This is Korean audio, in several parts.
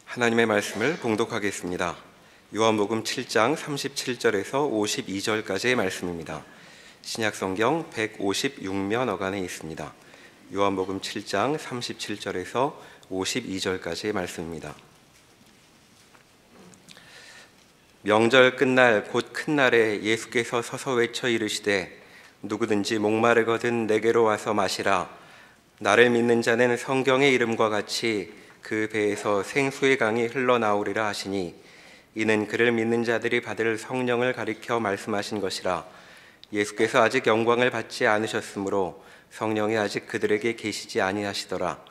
하나님의 말씀을 봉독하겠습니다. 요한복음 7장 37절에서 52절까지의 말씀입니다. 신약성경 156면 어간에 있습니다. 요한복음 7장 37절에서 52절까지의 말씀입니다. 명절 끝날 곧 큰 날에 예수께서 서서 외쳐 이르시되 누구든지 목마르거든 내게로 와서 마시라. 나를 믿는 자는 성경의 이름과 같이 그 배에서 생수의 강이 흘러나오리라 하시니 이는 그를 믿는 자들이 받을 성령을 가리켜 말씀하신 것이라. 예수께서 아직 영광을 받지 않으셨으므로 성령이 아직 그들에게 계시지 아니하시더라.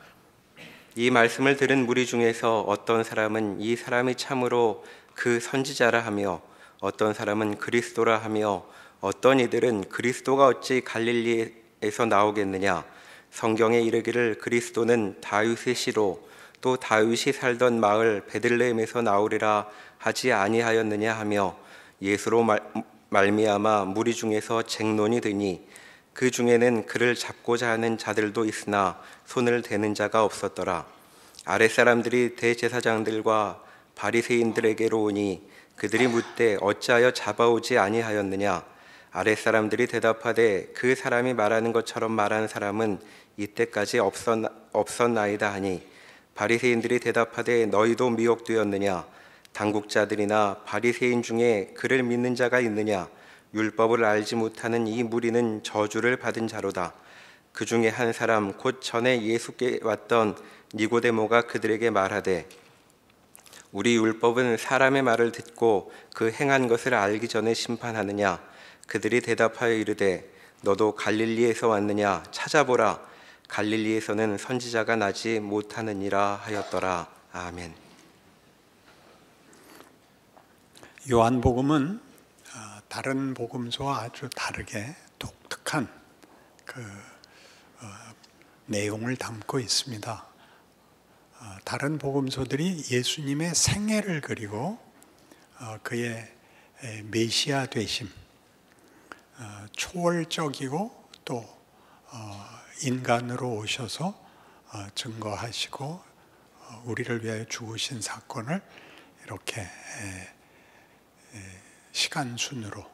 이 말씀을 들은 무리 중에서 어떤 사람은 이 사람이 참으로 그 선지자라 하며 어떤 사람은 그리스도라 하며 어떤 이들은 그리스도가 어찌 갈릴리에서 나오겠느냐, 성경에 이르기를 그리스도는 다윗의 씨로 또 다윗이 살던 마을 베들레헴에서 나오리라 하지 아니하였느냐 하며 예수로 말미암아 무리 중에서 쟁론이 되니 그 중에는 그를 잡고자 하는 자들도 있으나 손을 대는 자가 없었더라. 아랫사람들이 대제사장들과 바리새인들에게로 오니 그들이 묻되 어찌하여 잡아오지 아니하였느냐. 아랫사람들이 대답하되 그 사람이 말하는 것처럼 말한 사람은 이때까지 없었나이다 하니 바리새인들이 대답하되 너희도 미혹되었느냐. 당국자들이나 바리새인 중에 그를 믿는 자가 있느냐. 율법을 알지 못하는 이 무리는 저주를 받은 자로다. 그 중에 한 사람 곧 전에 예수께 왔던 니고데모가 그들에게 말하되 우리 율법은 사람의 말을 듣고 그 행한 것을 알기 전에 심판하느냐. 그들이 대답하여 이르되 너도 갈릴리에서 왔느냐. 찾아보라. 갈릴리에서는 선지자가 나지 못하느니라 하였더라. 아멘. 요한복음은 다른 복음서와 아주 다르게 독특한 내용을 담고 있습니다. 다른 복음서들이 예수님의 생애를 그리고 그의 메시아 되심, 초월적이고 또 인간으로 오셔서 증거하시고 우리를 위하여 죽으신 사건을 이렇게 시간순으로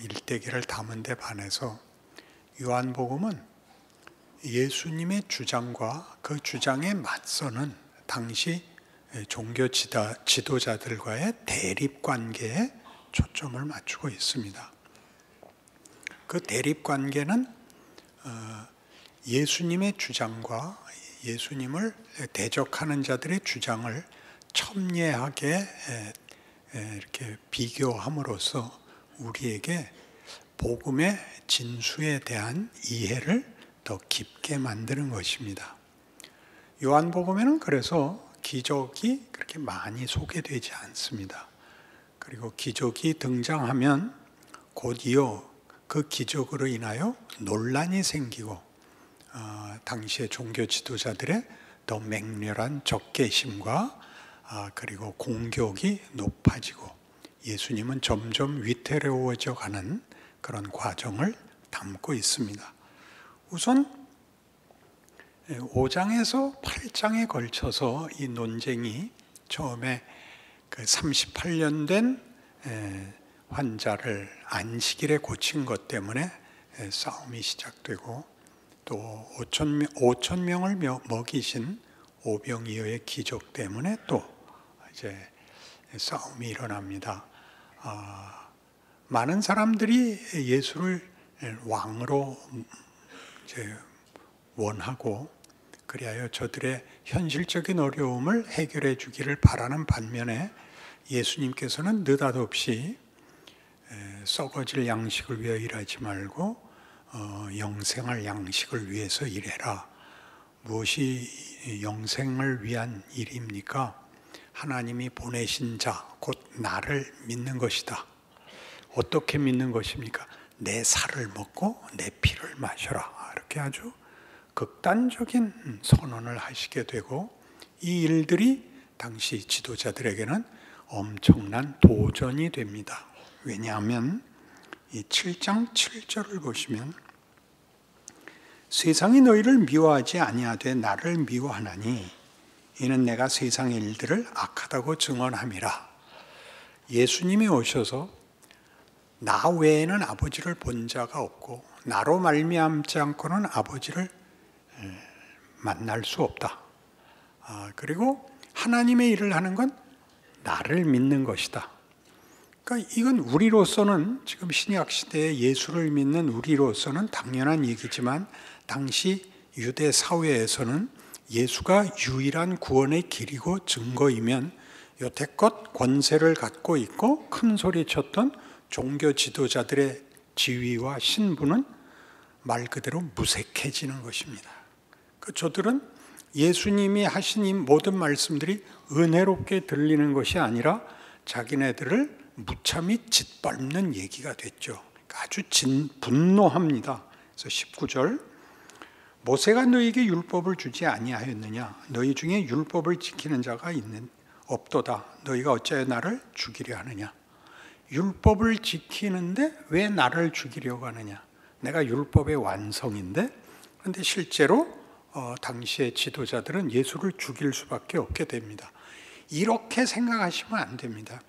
일대기를 담은 데 반해서 요한복음은 예수님의 주장과 그 주장에 맞서는 당시 종교 지도자들과의 대립관계에 초점을 맞추고 있습니다. 그 대립관계는 예수님의 주장과 예수님을 대적하는 자들의 주장을 첨예하게 이렇게 비교함으로써 우리에게 복음의 진수에 대한 이해를 더 깊게 만드는 것입니다. 요한복음에는 그래서 기적이 그렇게 많이 소개되지 않습니다. 그리고 기적이 등장하면 곧이어 그 기적으로 인하여 논란이 생기고 당시의 종교 지도자들의 더 맹렬한 적개심과 그리고 공격이 높아지고 예수님은 점점 위태로워져 가는 그런 과정을 담고 있습니다. 우선 5장에서 8장에 걸쳐서 이 논쟁이 처음에 그 38년 된 환자를 안식일에 고친 것 때문에 싸움이 시작되고 또 5천 명을 먹이신 오병이어의 기적 때문에 또 이제 싸움이 일어납니다. 많은 사람들이 예수를 왕으로 이제 원하고 그리하여 저들의 현실적인 어려움을 해결해 주기를 바라는 반면에 예수님께서는 느닷없이 썩어질 양식을 위하여 일하지 말고 영생할 양식을 위해서 일해라. 무엇이 영생을 위한 일입니까? 하나님이 보내신 자, 곧 나를 믿는 것이다. 어떻게 믿는 것입니까? 내 살을 먹고 내 피를 마셔라. 이렇게 아주 극단적인 선언을 하시게 되고 이 일들이 당시 지도자들에게는 엄청난 도전이 됩니다. 왜냐하면 이 7장 7절을 보시면 세상이 너희를 미워하지 아니하되 나를 미워하나니 이는 내가 세상의 일들을 악하다고 증언함이라. 예수님이 오셔서 나 외에는 아버지를 본 자가 없고 나로 말미암지 않고는 아버지를 만날 수 없다. 그리고 하나님의 일을 하는 건 나를 믿는 것이다. 그러니까 이건 우리로서는, 지금 신약 시대에 예수를 믿는 우리로서는 당연한 얘기지만, 당시 유대 사회에서는 예수가 유일한 구원의 길이고 증거이면 여태껏 권세를 갖고 있고 큰 소리 쳤던 종교 지도자들의 지위와 신분은 말 그대로 무색해지는 것입니다. 저들은 예수님이 하신 이 모든 말씀들이 은혜롭게 들리는 것이 아니라 자기네들을 무참히 짓밟는 얘기가 됐죠. 아주 분노합니다. 그래서 19절, 모세가 너희에게 율법을 주지 아니하였느냐? 너희 중에 율법을 지키는 자가 없도다. 너희가 어찌하여 나를 죽이려 하느냐? 율법을 지키는데 왜 나를 죽이려고 하느냐? 내가 율법의 완성인데. 그런데 실제로 당시의 지도자들은 예수를 죽일 수밖에 없게 됩니다. 이렇게 생각하시면 안 됩니다.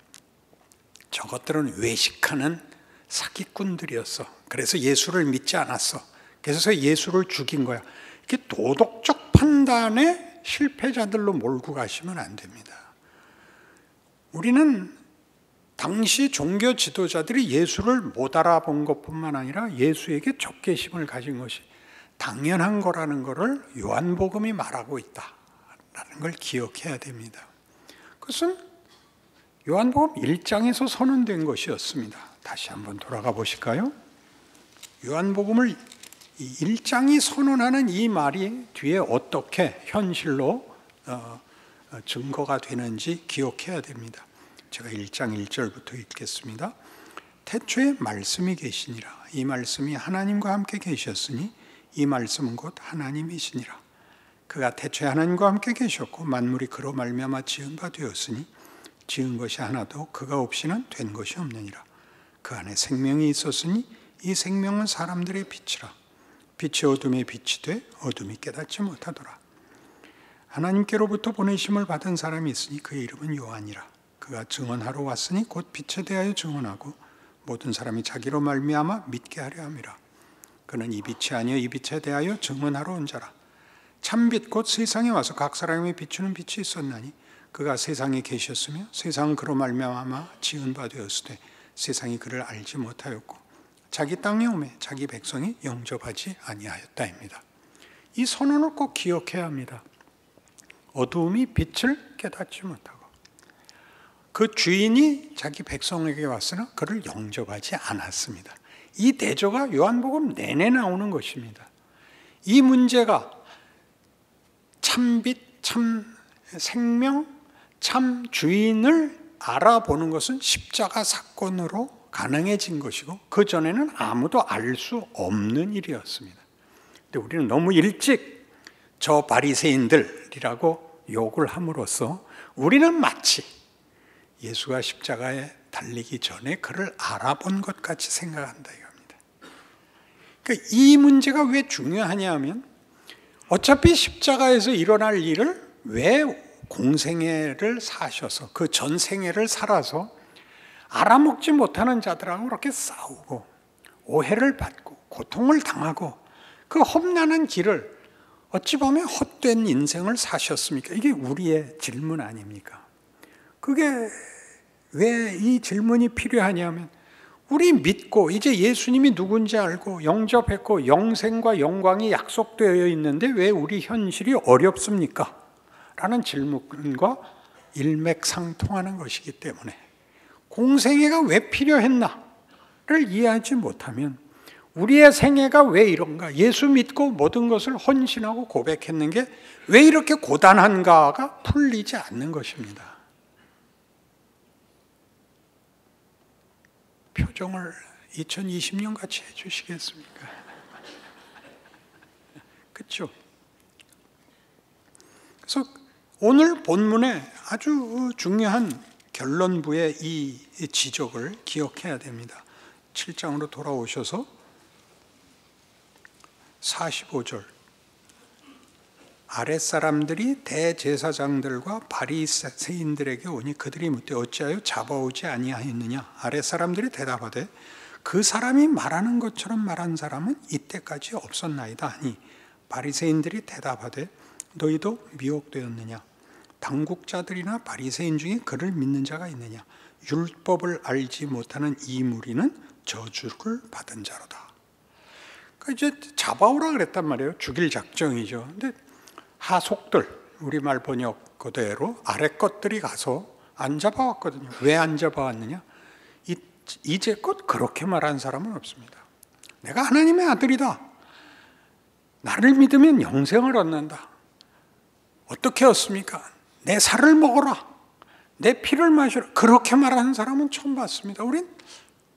저것들은 외식하는 사기꾼들이었어. 그래서 예수를 믿지 않았어. 그래서 예수를 죽인 거야. 이렇게 도덕적 판단에 실패자들로 몰고 가시면 안 됩니다. 우리는 당시 종교 지도자들이 예수를 못 알아본 것뿐만 아니라 예수에게 적개심을 가진 것이 당연한 거라는 것을 요한복음이 말하고 있다라는 걸 기억해야 됩니다. 그것은 요한복음 1장에서 선언된 것이었습니다. 다시 한번 돌아가 보실까요? 요한복음을 1장이 선언하는 이 말이 뒤에 어떻게 현실로 증거가 되는지 기억해야 됩니다. 제가 1장 1절부터 읽겠습니다. 태초에 말씀이 계시니라. 이 말씀이 하나님과 함께 계셨으니 이 말씀은 곧 하나님이시니라. 그가 태초에 하나님과 함께 계셨고 만물이 그로 말미암아 지은 바 되었으니 지은 것이 하나도 그가 없이는 된 것이 없느니라. 그 안에 생명이 있었으니 이 생명은 사람들의 빛이라. 빛이 어둠에 빛이 돼 어둠이 깨닫지 못하더라. 하나님께로부터 보내심을 받은 사람이 있으니 그의 이름은 요한이라. 그가 증언하러 왔으니 곧 빛에 대하여 증언하고 모든 사람이 자기로 말미암아 믿게 하려 함이라. 그는 이 빛이 아니여 이 빛에 대하여 증언하러 온 자라. 참빛 곧 세상에 와서 각 사람이 비추는 빛이 있었나니 그가 세상에 계셨으며 세상은 그로 말미암아 지은 바 되었으되 세상이 그를 알지 못하였고 자기 땅에 오매 자기 백성이 영접하지 아니하였다입니다. 이 선언을 꼭 기억해야 합니다. 어두움이 빛을 깨닫지 못하고 그 주인이 자기 백성에게 왔으나 그를 영접하지 않았습니다. 이 대조가 요한복음 내내 나오는 것입니다. 이 문제가 참빛, 참 생명, 참 주인을 알아보는 것은 십자가 사건으로 가능해진 것이고 그전에는 아무도 알 수 없는 일이었습니다. 근데 우리는 너무 일찍 저 바리새인들이라고 욕을 함으로써 우리는 마치 예수가 십자가에 달리기 전에 그를 알아본 것 같이 생각한다 이겁니다. 그러니까 이 문제가 왜 중요하냐 하면 어차피 십자가에서 일어날 일을 왜 공생애를 사셔서 그 전생애를 살아서 알아먹지 못하는 자들하고 그렇게 싸우고 오해를 받고 고통을 당하고 그 험난한 길을 어찌 보면 헛된 인생을 사셨습니까? 이게 우리의 질문 아닙니까? 그게 왜 이 질문이 필요하냐면 우리 믿고 이제 예수님이 누군지 알고 영접했고 영생과 영광이 약속되어 있는데 왜 우리 현실이 어렵습니까? 라는 질문과 일맥상통하는 것이기 때문에 공생애가 왜 필요했나를 이해하지 못하면 우리의 생애가 왜 이런가, 예수 믿고 모든 것을 헌신하고 고백했는 게 왜 이렇게 고단한가가 풀리지 않는 것입니다. 표정을 2020년 같이 해주시겠습니까? 그렇죠? 그래서 오늘 본문에 아주 중요한 결론부의 이 지적을 기억해야 됩니다. 7장으로 돌아오셔서 45절. 아랫사람들이 대제사장들과 바리새인들에게 오니 그들이 묻되 어찌하여 잡아오지 아니하였느냐. 아랫사람들이 대답하되 그 사람이 말하는 것처럼 말한 사람은 이때까지 없었나이다 하니 바리새인들이 대답하되 너희도 미혹되었느냐. 당국자들이나 바리새인 중에 그를 믿는 자가 있느냐. 율법을 알지 못하는 이 무리는 저주를 받은 자로다. 그러니까 이제 잡아오라 그랬단 말이에요. 죽일 작정이죠. 근데 하속들, 우리말 번역 그대로 아래 것들이 가서 안 잡아왔거든요. 왜 안 잡아왔느냐? 이제껏 그렇게 말한 사람은 없습니다. 내가 하나님의 아들이다. 나를 믿으면 영생을 얻는다. 어떻게 얻습니까? 내 살을 먹어라. 내 피를 마셔라. 그렇게 말하는 사람은 처음 봤습니다. 우린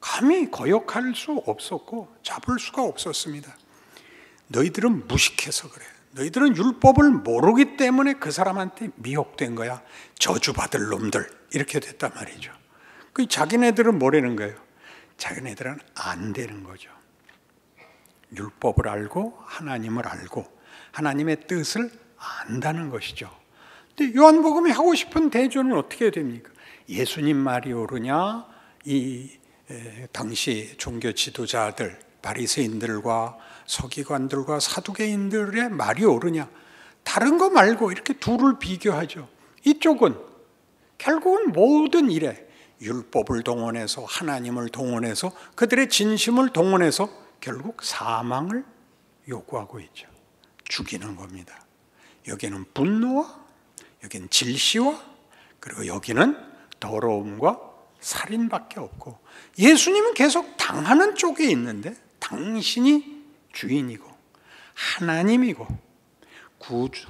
감히 거역할 수 없었고 잡을 수가 없었습니다. 너희들은 무식해서 그래. 너희들은 율법을 모르기 때문에 그 사람한테 미혹된 거야. 저주받을 놈들. 이렇게 됐단 말이죠. 그 자기네들은 뭐라는 거예요? 자기네들은 안 되는 거죠. 율법을 알고 하나님을 알고 하나님의 뜻을 안다는 것이죠. 근데 요한복음이 하고 싶은 대조는 어떻게 됩니까? 예수님 말이 옳으냐? 당시 종교 지도자들, 바리새인들과 서기관들과 사두개인들의 말이 옳으냐? 다른 거 말고 이렇게 둘을 비교하죠. 이쪽은 결국은 모든 일에 율법을 동원해서 하나님을 동원해서 그들의 진심을 동원해서 결국 사망을 요구하고 있죠. 죽이는 겁니다. 여기는 분노와 여기는 질시와 그리고 여기는 더러움과 살인밖에 없고 예수님은 계속 당하는 쪽에 있는데 당신이 주인이고 하나님이고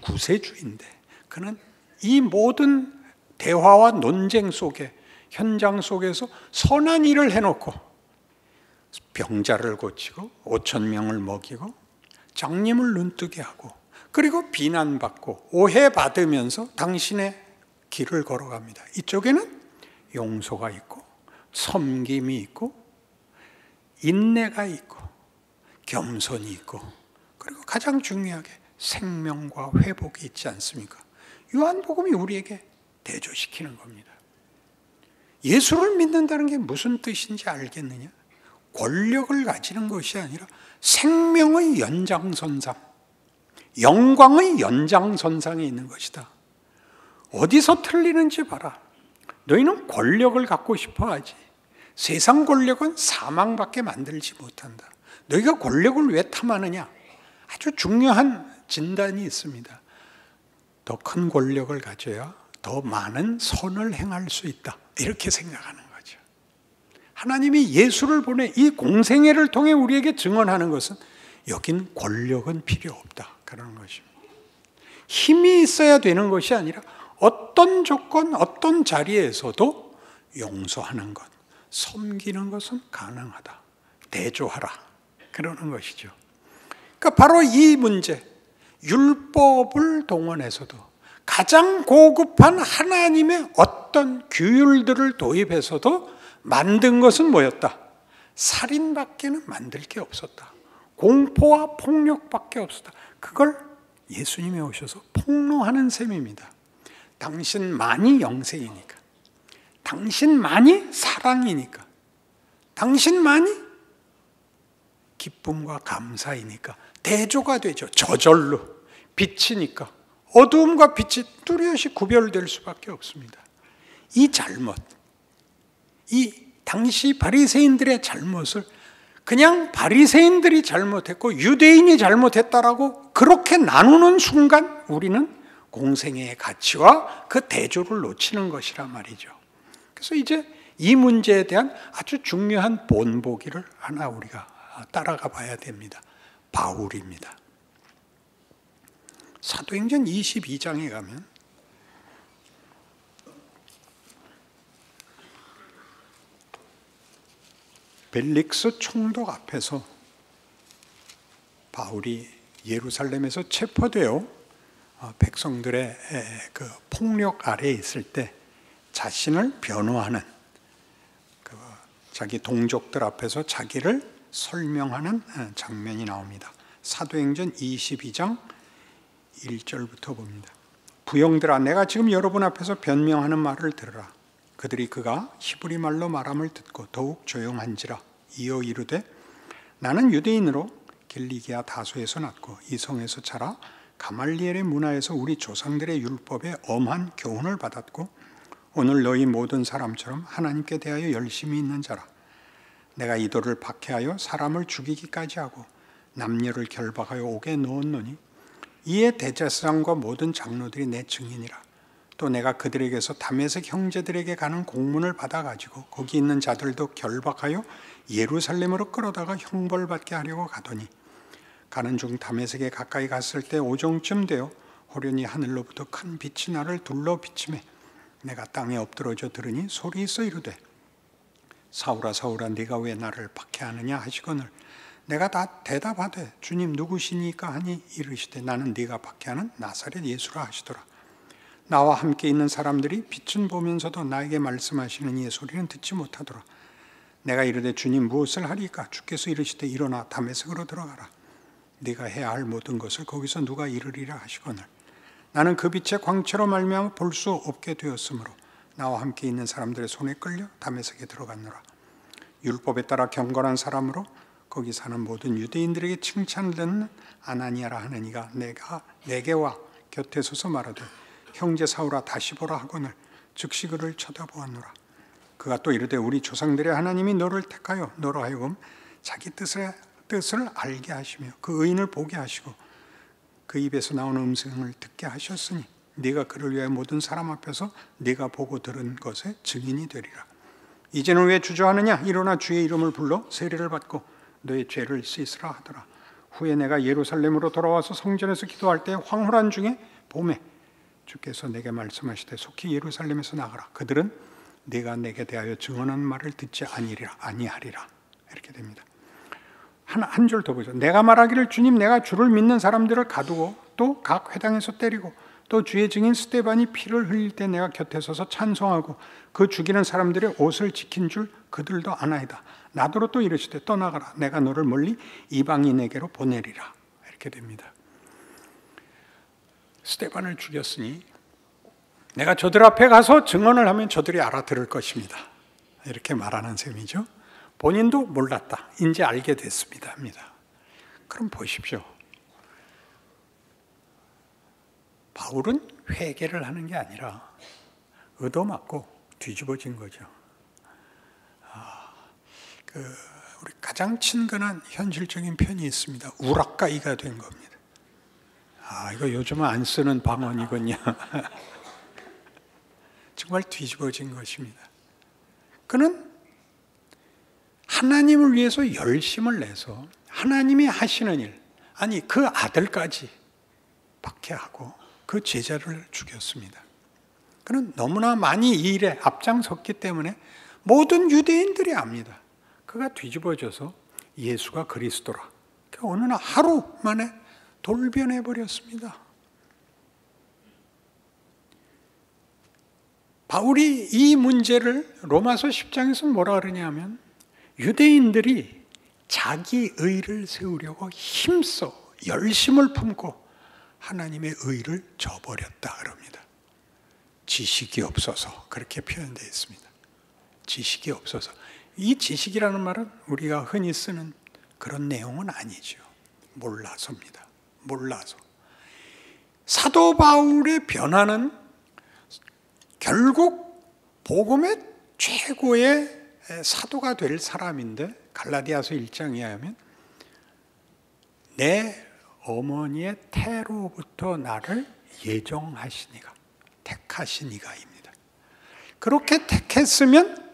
구세주인데 그는 이 모든 대화와 논쟁 속에 현장 속에서 선한 일을 해놓고 병자를 고치고 5,000명을 먹이고 장님을 눈뜨게 하고 그리고 비난받고 오해받으면서 당신의 길을 걸어갑니다. 이쪽에는 용서가 있고 섬김이 있고 인내가 있고 겸손이 있고 그리고 가장 중요하게 생명과 회복이 있지 않습니까? 요한복음이 우리에게 대조시키는 겁니다. 예수를 믿는다는 게 무슨 뜻인지 알겠느냐? 권력을 가지는 것이 아니라 생명의 연장선상, 영광의 연장선상에 있는 것이다. 어디서 틀리는지 봐라. 너희는 권력을 갖고 싶어 하지. 세상 권력은 사망밖에 만들지 못한다. 너희가 권력을 왜 탐하느냐? 아주 중요한 진단이 있습니다. 더 큰 권력을 가져야 더 많은 선을 행할 수 있다. 이렇게 생각하는 거죠. 하나님이 예수를 보내 이 공생애를 통해 우리에게 증언하는 것은 여긴 권력은 필요 없다. 그런 것입니다. 힘이 있어야 되는 것이 아니라 어떤 조건, 어떤 자리에서도 용서하는 것, 섬기는 것은 가능하다. 대조하라. 그러는 것이죠. 그러니까 바로 이 문제, 율법을 동원해서도 가장 고급한 하나님의 어떤 규율들을 도입해서도 만든 것은 뭐였다? 살인밖에는 만들 게 없었다. 공포와 폭력밖에 없었다. 그걸 예수님이 오셔서 폭로하는 셈입니다. 당신만이 영생이니까, 당신만이 사랑이니까, 당신만이 기쁨과 감사이니까 대조가 되죠. 저절로 빛이니까 어두움과 빛이 뚜렷이 구별될 수밖에 없습니다. 이 잘못, 이 당시 바리새인들의 잘못을 그냥 바리새인들이 잘못했고 유대인이 잘못했다라고 그렇게 나누는 순간 우리는 공생애의 가치와 그 대조를 놓치는 것이란 말이죠. 그래서 이제 이 문제에 대한 아주 중요한 본보기를 하나 우리가 따라가 봐야 됩니다. 바울입니다. 사도행전 22장에 가면 벨릭스 총독 앞에서 바울이 예루살렘에서 체포되어 백성들의 그 폭력 아래에 있을 때 자신을 변호하는 자기 동족들 앞에서 자기를 설명하는 장면이 나옵니다. 사도행전 22장 1절부터 봅니다. 부형들아, 내가 지금 여러분 앞에서 변명하는 말을 들으라. 그들이 그가 히브리 말로 말함을 듣고 더욱 조용한지라. 이어 이르되 나는 유대인으로 길리기아 다소에서 났고 이 성에서 자라 가말리엘의 문화에서 우리 조상들의 율법에 엄한 교훈을 받았고 오늘 너희 모든 사람처럼 하나님께 대하여 열심히 있는 자라. 내가 이도를 박해하여 사람을 죽이기까지 하고 남녀를 결박하여 옥에 넣었노니 이에 대제사장과 모든 장로들이 내 증인이라. 또 내가 그들에게서 다메섹 형제들에게 가는 공문을 받아가지고 거기 있는 자들도 결박하여 예루살렘으로 끌어다가 형벌받게 하려고 가더니 가는 중 다메섹에 가까이 갔을 때 오정쯤 되어 호련히 하늘로부터 큰 빛이 나를 둘러 비치매 내가 땅에 엎드러져 들으니 소리 있어 이르되 사울아 사울아 네가 왜 나를 박해하느냐 하시거늘 내가 다 대답하되 주님 누구시니까 하니 이르시되 나는 네가 박해하는 나사렛 예수라 하시더라. 나와 함께 있는 사람들이 빛은 보면서도 나에게 말씀하시는 이의 소리는 듣지 못하더라. 내가 이르되 주님 무엇을 하리까? 주께서 이르시되 일어나 다메섹으로 들어가라. 네가 해야 할 모든 것을 거기서 누가 이르리라 하시거늘 나는 그 빛의 광채로 말미암아 볼 수 없게 되었으므로 나와 함께 있는 사람들의 손에 끌려 다메섹에 들어갔노라. 율법에 따라 경건한 사람으로 거기 사는 모든 유대인들에게 칭찬을 듣는 아나니아라 하는 이가 내게 와 곁에 서서 말하되 형제 사울아 다시 보라 하거늘 즉시 그를 쳐다보았노라. 그가 또 이르되 우리 조상들의 하나님이 너를 택하여 너로 하여금 자기 뜻을 알게 하시며 그 의인을 보게 하시고 그 입에서 나오는 음성을 듣게 하셨으니 네가 그를 위하여 모든 사람 앞에서 네가 보고 들은 것의 증인이 되리라. 이제는 왜 주저하느냐? 일어나 주의 이름을 불러 세례를 받고 너의 죄를 씻으라 하더라. 후에 내가 예루살렘으로 돌아와서 성전에서 기도할 때 황홀한 중에 봄에 주께서 내게 말씀하시되 속히 예루살렘에서 나가라. 그들은 네가 내게 대하여 증언한 말을 듣지 아니하리라. 이렇게 됩니다. 한 줄 더 보죠. 내가 말하기를 주님 내가 주를 믿는 사람들을 가두고 또 각 회당에서 때리고 또 주의 증인 스데반이 피를 흘릴 때 내가 곁에 서서 찬송하고 그 죽이는 사람들의 옷을 지킨 줄 그들도 아나이다. 나더러 또 이르시되 떠나가라. 내가 너를 멀리 이방인에게로 보내리라. 이렇게 됩니다. 스데반을 죽였으니 내가 저들 앞에 가서 증언을 하면 저들이 알아들을 것입니다. 이렇게 말하는 셈이죠. 본인도 몰랐다. 이제 알게 됐습니다. 합니다. 그럼 보십시오. 바울은 회개를 하는 게 아니라 얻어맞고 뒤집어진 거죠. 우리 가장 친근한 현실적인 편이 있습니다. 우락가이가 된 겁니다. 이거 요즘은 안 쓰는 방언이군요. 정말 뒤집어진 것입니다. 그는 하나님을 위해서 열심을 내서 하나님이 하시는 일, 아니 그 아들까지 박해하고 그 제자를 죽였습니다. 그는 너무나 많이 이 일에 앞장섰기 때문에 모든 유대인들이 압니다. 그가 뒤집어져서 예수가 그리스도라. 어느 날 하루 만에 돌변해버렸습니다. 바울이 이 문제를 로마서 10장에서 뭐라 그러냐면 유대인들이 자기 의를 세우려고 힘써 열심을 품고 하나님의 의를 저버렸다 그럽니다. 지식이 없어서 그렇게 표현되어 있습니다. 지식이 없어서. 이 지식이라는 말은 우리가 흔히 쓰는 그런 내용은 아니죠. 몰라서입니다. 몰라서. 사도 바울의 변화는 결국 복음의 최고의 사도가 될 사람인데 갈라디아서 1장에 하면 내 어머니의 태로부터 나를 예정하시니가 택하시니가입니다. 그렇게 택했으면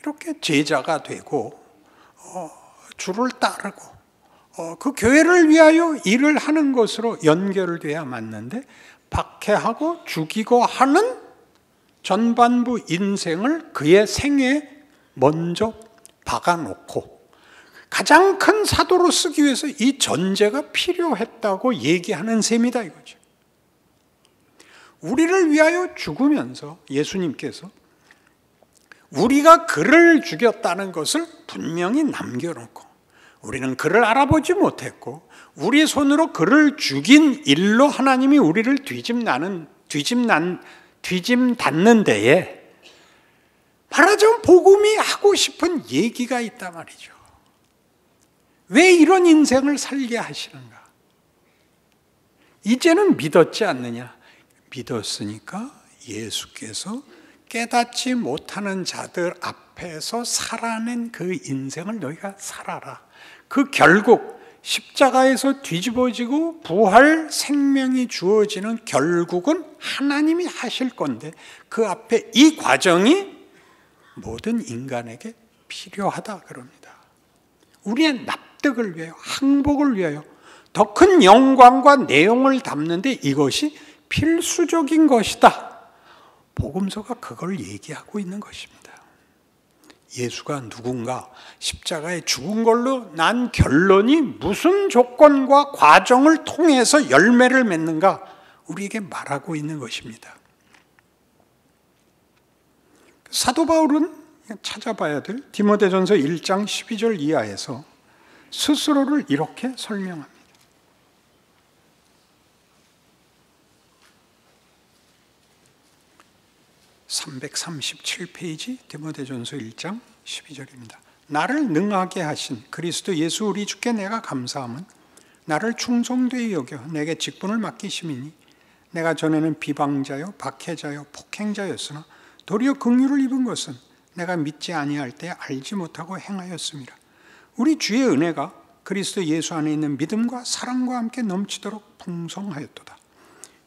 이렇게 제자가 되고 주를 따르고 그 교회를 위하여 일을 하는 것으로 연결돼야 맞는데 박해하고 죽이고 하는 전반부 인생을 그의 생애에 먼저 박아놓고 가장 큰 사도로 쓰기 위해서 이 전제가 필요했다고 얘기하는 셈이다 이거죠. 우리를 위하여 죽으면서 예수님께서 우리가 그를 죽였다는 것을 분명히 남겨놓고 우리는 그를 알아보지 못했고 우리 손으로 그를 죽인 일로 하나님이 우리를 뒤짐닫는 데에 말하자면 복음이 하고 싶은 얘기가 있단 말이죠. 왜 이런 인생을 살게 하시는가? 이제는 믿었지 않느냐? 믿었으니까 예수께서 깨닫지 못하는 자들 앞에서 살아낸 그 인생을 너희가 살아라. 그 결국 십자가에서 뒤집어지고 부활 생명이 주어지는 결국은 하나님이 하실 건데 그 앞에 이 과정이 모든 인간에게 필요하다 그럽니다. 우리의 납득을 위하여, 항복을 위하여 더 큰 영광과 내용을 담는데 이것이 필수적인 것이다. 복음서가 그걸 얘기하고 있는 것입니다. 예수가 누군가 십자가에 죽은 걸로 난 결론이 무슨 조건과 과정을 통해서 열매를 맺는가 우리에게 말하고 있는 것입니다. 사도 바울은 찾아봐야 될 디모데전서 1장 12절 이하에서 스스로를 이렇게 설명합니다. 337페이지 디모데전서 1장 12절입니다. 나를 능하게 하신 그리스도 예수 우리 주께 내가 감사함은 나를 충성되이 여겨 내게 직분을 맡기심이니 내가 전에는 비방자요 박해자요 폭행자였으나 도리어 긍휼을 입은 것은 내가 믿지 아니할 때 알지 못하고 행하였음이라. 우리 주의 은혜가 그리스도 예수 안에 있는 믿음과 사랑과 함께 넘치도록 풍성하였도다.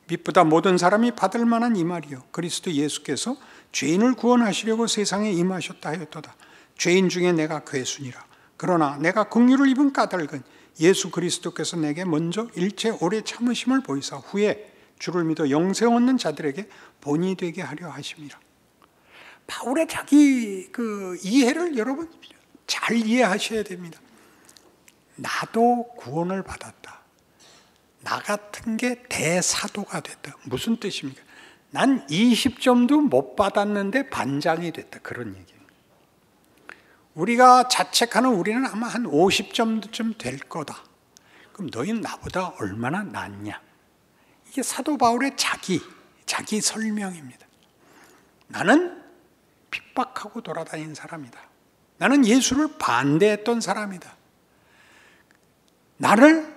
빛보다 모든 사람이 받을 만한 이 말이요 그리스도 예수께서 죄인을 구원하시려고 세상에 임하셨다 하였도다. 죄인 중에 내가 괴순이라. 그러나 내가 긍휼을 입은 까닭은 예수 그리스도께서 내게 먼저 일체 오래 참으심을 보이사 후에 주를 믿어 영생 얻는 자들에게 본이 되게 하려 하심이라. 바울의 자기 그 이해를 여러분 잘 이해하셔야 됩니다. 나도 구원을 받았다. 나 같은 게 대사도가 됐다. 무슨 뜻입니까? 난 20점도 못 받았는데 반장이 됐다. 그런 얘기입니다. 우리가 자책하는 우리는 아마 한 50점쯤 될 거다. 그럼 너희는 나보다 얼마나 낫냐? 이게 사도 바울의 자기 설명입니다. 나는 핍박하고 돌아다닌 사람이다. 나는 예수를 반대했던 사람이다. 나를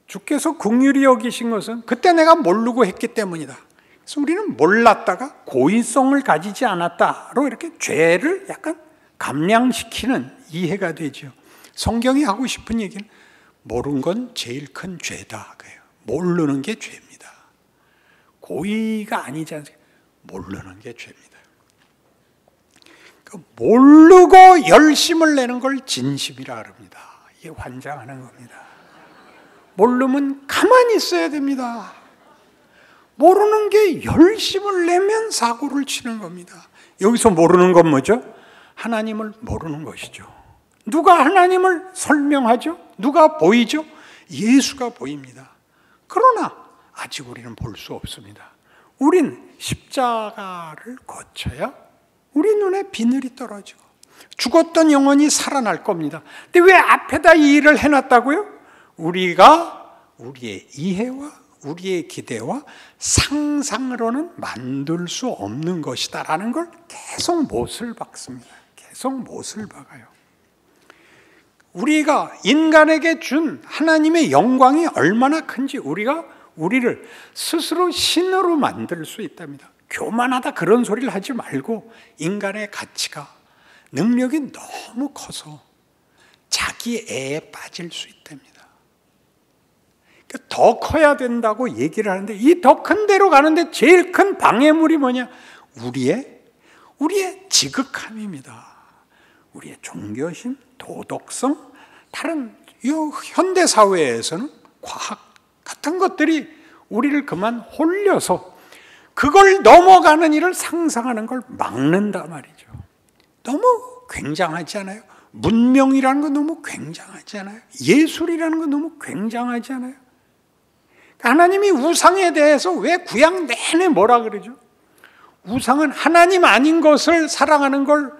주께서 긍휼히 여기신 것은 그때 내가 모르고 했기 때문이다. 그래서 우리는 몰랐다가 고의성을 가지지 않았다로 이렇게 죄를 약간 감량시키는 이해가 되죠. 성경이 하고 싶은 얘기는 모르는 건 제일 큰 죄다. 그래요. 모르는 게 죄입니다. 고의가 아니지 않습니까? 모르는 게 죄입니다. 모르고 열심을 내는 걸 진심이라 합니다. 이게 환장하는 겁니다. 모르면 가만히 있어야 됩니다. 모르는 게 열심을 내면 사고를 치는 겁니다. 여기서 모르는 건 뭐죠? 하나님을 모르는 것이죠. 누가 하나님을 설명하죠? 누가 보이죠? 예수가 보입니다. 그러나 아직 우리는 볼 수 없습니다. 우린 십자가를 거쳐야 우리 눈에 비늘이 떨어지고 죽었던 영혼이 살아날 겁니다. 근데 왜 앞에다 이 일을 해놨다고요? 우리가 우리의 이해와 우리의 기대와 상상으로는 만들 수 없는 것이다라는 걸 계속 못을 박습니다. 계속 못을 박아요. 우리가 인간에게 준 하나님의 영광이 얼마나 큰지 우리가 우리를 스스로 신으로 만들 수 있답니다. 교만하다 그런 소리를 하지 말고 인간의 가치가 능력이 너무 커서 자기 애에 빠질 수 있답니다. 더 커야 된다고 얘기를 하는데 이 더 큰 데로 가는데 제일 큰 방해물이 뭐냐? 우리의 지극함입니다. 우리의 종교심, 도덕성, 다른 현대 사회에서는 과학 같은 것들이 우리를 그만 홀려서 그걸 넘어가는 일을 상상하는 걸 막는단 말이죠. 너무 굉장하지 않아요? 문명이라는 건 너무 굉장하지 않아요? 예술이라는 건 너무 굉장하지 않아요? 하나님이 우상에 대해서 왜 구약 내내 뭐라 그러죠? 우상은 하나님 아닌 것을 사랑하는 걸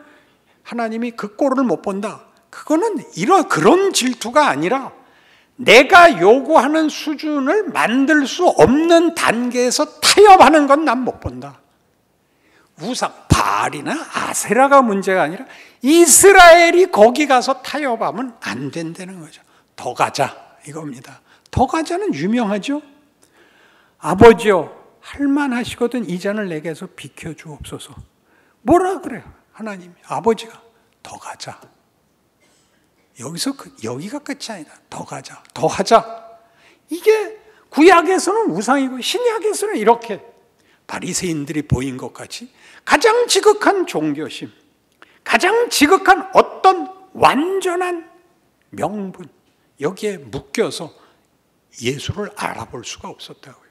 하나님이 그 꼴을 못 본다. 그거는 그런 질투가 아니라 내가 요구하는 수준을 만들 수 없는 단계에서 타협하는 건 난 못 본다. 우상, 바알이나 아세라가 문제가 아니라 이스라엘이 거기 가서 타협하면 안 된다는 거죠. 더 가자 이겁니다. 더 가자는 유명하죠. 아버지여 할만하시거든 이 잔을 내게서 비켜주옵소서. 뭐라 그래요? 하나님이 아버지가 더 가자. 여기가 끝이 아니다. 더 가자. 더 하자. 이게 구약에서는 우상이고 신약에서는 이렇게 바리새인들이 보인 것 같이 가장 지극한 종교심, 가장 지극한 어떤 완전한 명분, 여기에 묶여서 예수를 알아볼 수가 없었다고요.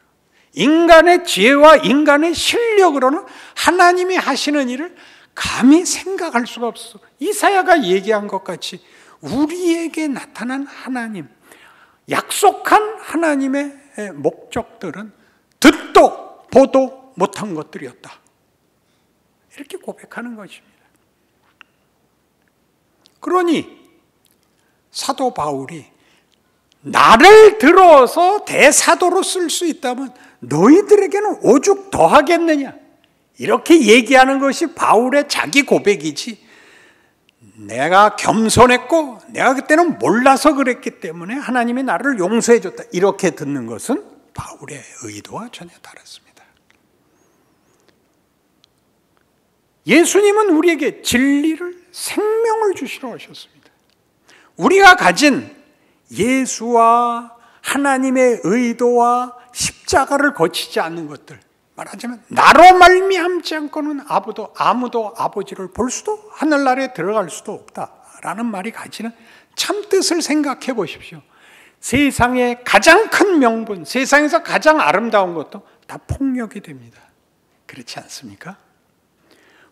인간의 지혜와 인간의 실력으로는 하나님이 하시는 일을 감히 생각할 수가 없어. 이사야가 얘기한 것 같이 우리에게 나타난 하나님, 약속한 하나님의 목적들은 듣도 보도 못한 것들이었다. 이렇게 고백하는 것입니다. 그러니 사도 바울이 나를 들어서 대사도로 쓸 수 있다면 너희들에게는 오죽 더 하겠느냐, 이렇게 얘기하는 것이 바울의 자기 고백이지, 내가 겸손했고 내가 그때는 몰라서 그랬기 때문에 하나님이 나를 용서해 줬다, 이렇게 듣는 것은 바울의 의도와 전혀 다릅니다. 예수님은 우리에게 진리를, 생명을 주시러 오셨습니다. 우리가 가진 예수와 하나님의 의도와 십자가를 거치지 않는 것들, 말하자면 나로 말미암지 않고는 아무도 아버지를 볼 수도 하늘나라에 들어갈 수도 없다라는 말이 가지는 참뜻을 생각해 보십시오. 세상의 가장 큰 명분, 세상에서 가장 아름다운 것도 다 폭력이 됩니다. 그렇지 않습니까?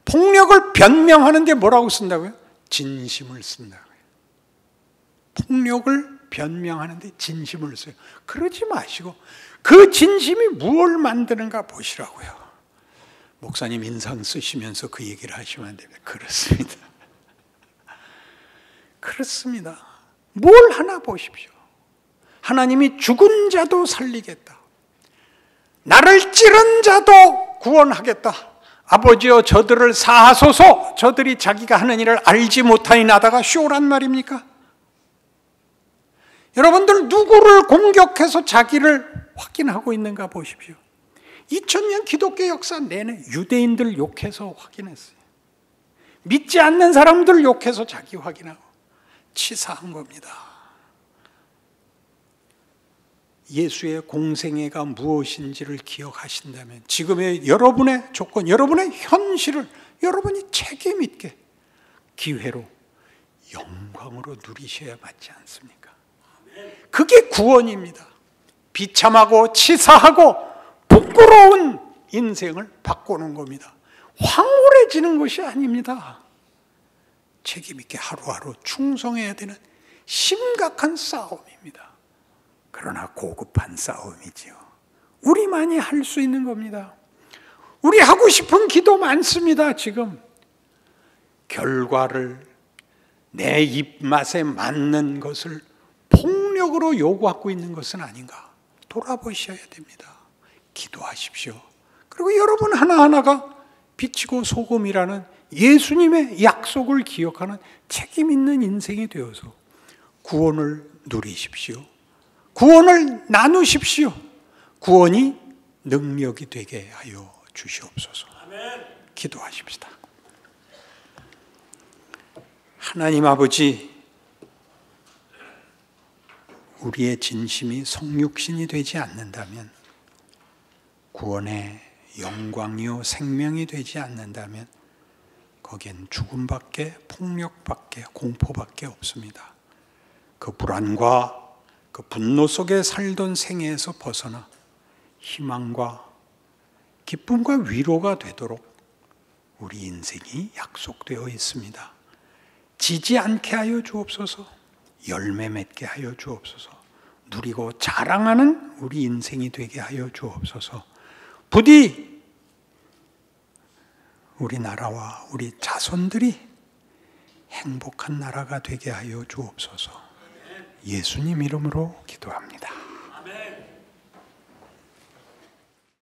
폭력을 변명하는데 뭐라고 쓴다고요? 진심을 쓴다고요. 폭력을 변명하는데 진심을 써요. 그러지 마시고 그 진심이 무엇을 만드는가 보시라고요. 목사님 인상 쓰시면서 그 얘기를 하시면 안 됩니다. 그렇습니다. 그렇습니다. 뭘 하나 보십시오. 하나님이 죽은 자도 살리겠다. 나를 찌른 자도 구원하겠다. 아버지여 저들을 사하소서. 저들이 자기가 하는 일을 알지 못하니 나다가 쇼란 말입니까? 여러분들 누구를 공격해서 자기를 확인하고 있는가 보십시오. 2000년 기독교 역사 내내 유대인들 욕해서 확인했어요. 믿지 않는 사람들 욕해서 자기 확인하고 치사한 겁니다. 예수의 공생애가 무엇인지를 기억하신다면 지금의 여러분의 조건, 여러분의 현실을 여러분이 책임 있게 기회로 영광으로 누리셔야 맞지 않습니까? 그게 구원입니다. 비참하고 치사하고 부끄러운 인생을 바꾸는 겁니다. 황홀해지는 것이 아닙니다. 책임 있게 하루하루 충성해야 되는 심각한 싸움입니다. 그러나 고급한 싸움이지요. 우리만이 할 수 있는 겁니다. 우리 하고 싶은 기도 많습니다. 지금 결과를 내 입맛에 맞는 것을 폭력으로 요구하고 있는 것은 아닌가 돌아보셔야 됩니다. 기도하십시오. 그리고 여러분 하나하나가 빛이고 소금이라는 예수님의 약속을 기억하는 책임 있는 인생이 되어서 구원을 누리십시오. 구원을 나누십시오. 구원이 능력이 되게 하여 주시옵소서. 기도하십시다. 하나님 아버지, 우리의 진심이 성육신이 되지 않는다면, 구원의 영광이요 생명이 되지 않는다면 거기엔 죽음밖에, 폭력밖에, 공포밖에 없습니다. 그 불안과 그 분노 속에 살던 생애에서 벗어나 희망과 기쁨과 위로가 되도록 우리 인생이 약속되어 있습니다. 지지 않게 하여 주옵소서. 열매 맺게 하여 주옵소서. 누리고 자랑하는 우리 인생이 되게 하여 주옵소서. 부디 우리나라와 우리 자손들이 행복한 나라가 되게 하여 주옵소서. 예수님 이름으로 기도합니다.